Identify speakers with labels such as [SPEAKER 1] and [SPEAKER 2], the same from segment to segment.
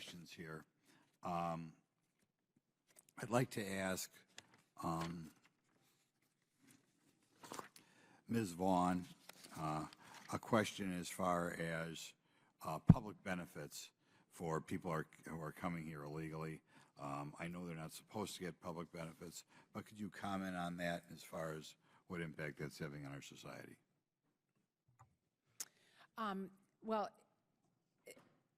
[SPEAKER 1] questions here. I'd like to ask Ms. Vaughn a question as far as public benefits for people who are coming here illegally. I know they're not supposed to get public benefits, but could you comment on that as far as what impact that's having on our society?
[SPEAKER 2] Well,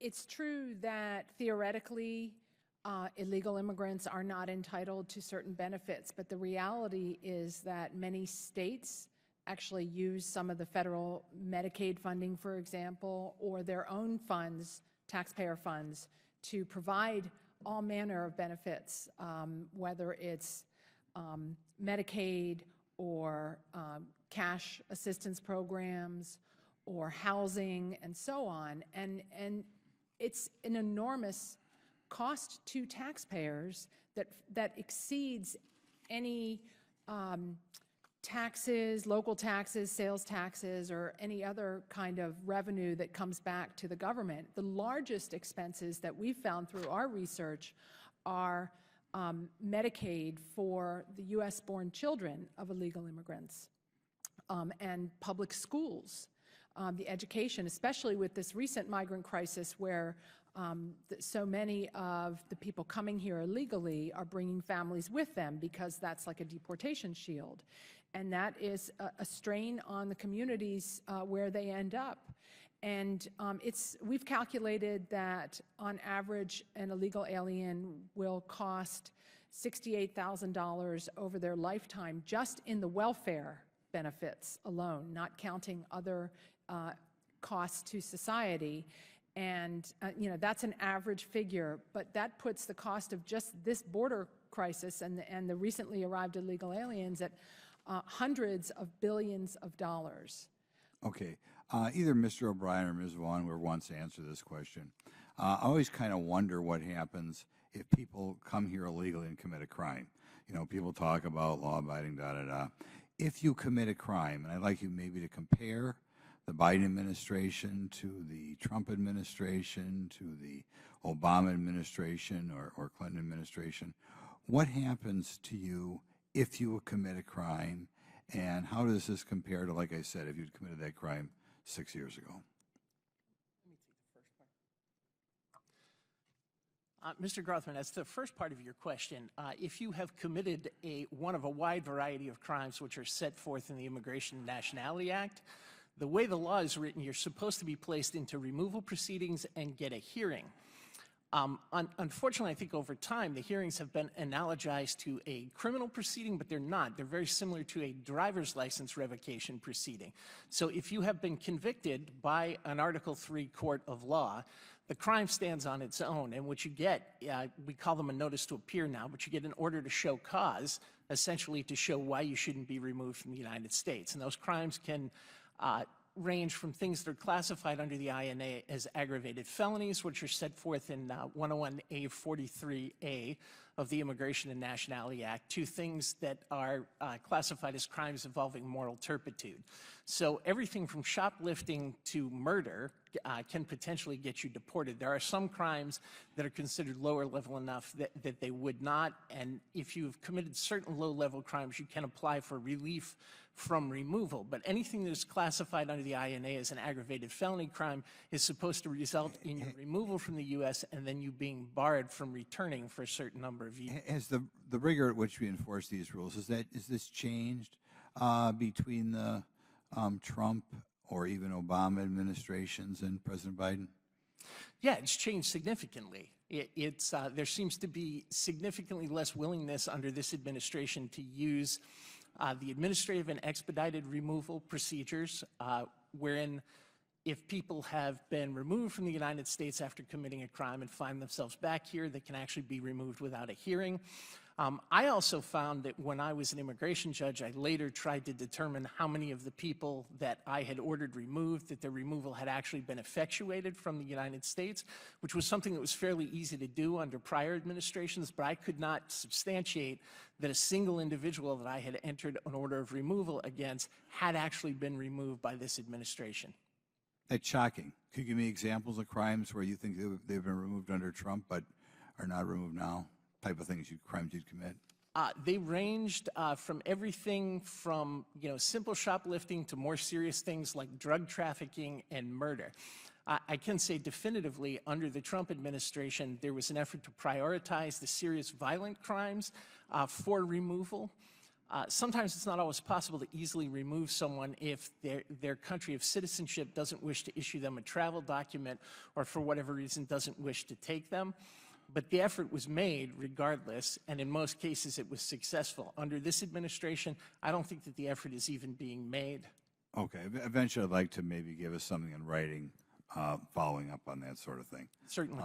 [SPEAKER 2] it's true that theoretically illegal immigrants are not entitled to certain benefits, but the reality is that many states actually use some of the federal Medicaid funding, for example, or their own funds, taxpayer funds, to provide all manner of benefits, whether it's Medicaid or cash assistance programs or housing and so on. And it's an enormous cost to taxpayers that exceeds any taxes, local taxes, sales taxes, or any other kind of revenue that comes back to the government. The largest expenses that we've found through our research are Medicaid for the U.S.-born children of illegal immigrants and public schools. The education, especially with this recent migrant crisis where so many of the people coming here illegally are bringing families with them because that's like a deportation shield. And that is a strain on the communities where they end up. And we've calculated that on average an illegal alien will cost $68,000 over their lifetime just in the welfare benefits alone, not counting other costs to society. And that's an average figure, but that puts the cost of just this border crisis and the recently arrived illegal aliens at hundreds of billions of dollars.
[SPEAKER 1] Okay. Either Mr. O'Brien or Ms. Vaughn, whoever wants to answer this question. I always kind of wonder what happens if people come here illegally and commit a crime. You know, people talk about law-abiding, da-da-da. If you commit a crime, and I'd like you maybe to compare the Biden administration to the Trump administration, to the Obama administration or Clinton administration, what happens to you if you commit a crime, and how does this compare to, like I said, if you'd committed that crime 6 years ago?
[SPEAKER 3] Mr. Grothman, as to the first part of your question, if you have committed one of a wide variety of crimes which are set forth in the Immigration and Nationality Act, the way the law is written, you're supposed to be placed into removal proceedings and get a hearing. Unfortunately, I think over time, the hearings have been analogized to a criminal proceeding, but they're not. They're very similar to a driver's license revocation proceeding. So if you have been convicted by an Article III court of law, the crime stands on its own, and what you get, we call them a notice to appear now, but you get an order to show cause, essentially to show why you shouldn't be removed from the United States. And those crimes can range from things that are classified under the INA as aggravated felonies, which are set forth in 101A43A of the Immigration and Nationality Act, to things that are classified as crimes involving moral turpitude. So everything from shoplifting to murder can potentially get you deported. There are some crimes that are considered lower level enough that they would not, and if you've committed certain low level crimes, you can apply for relief from removal. But anything that is classified under the INA as an aggravated felony crime is supposed to result in your removal from the U.S. and then you being barred from returning for a certain number of years.
[SPEAKER 1] Has the rigor at which we enforce these rules, is this changed between the Trump or even Obama administrations and President Biden?
[SPEAKER 3] Yeah, it's changed significantly. There seems to be significantly less willingness under this administration to use the administrative and expedited removal procedures, wherein if people have been removed from the United States after committing a crime and find themselves back here, they can actually be removed without a hearing. I also found that when I was an immigration judge, I later tried to determine how many of the people that I had ordered removed, that their removal had actually been effectuated from the United States, which was something that was fairly easy to do under prior administrations, but I could not substantiate that a single individual that I had entered an order of removal against had actually been removed by this administration.
[SPEAKER 1] That's shocking. Could you give me examples of crimes where you think they've been removed under Trump but are not removed now? Type of things, crimes you'd commit?
[SPEAKER 3] They ranged from everything from, simple shoplifting to more serious things like drug trafficking and murder. I can say definitively, under the Trump administration, there was an effort to prioritize the serious violent crimes for removal. Sometimes it's not always possible to easily remove someone if their country of citizenship doesn't wish to issue them a travel document or for whatever reason doesn't wish to take them. But the effort was made regardless, and in most cases it was successful. Under this administration, I don't think that the effort is even being made.
[SPEAKER 1] Okay. Eventually, I'd like to maybe give us something in writing following up on that sort of thing.
[SPEAKER 3] Certainly.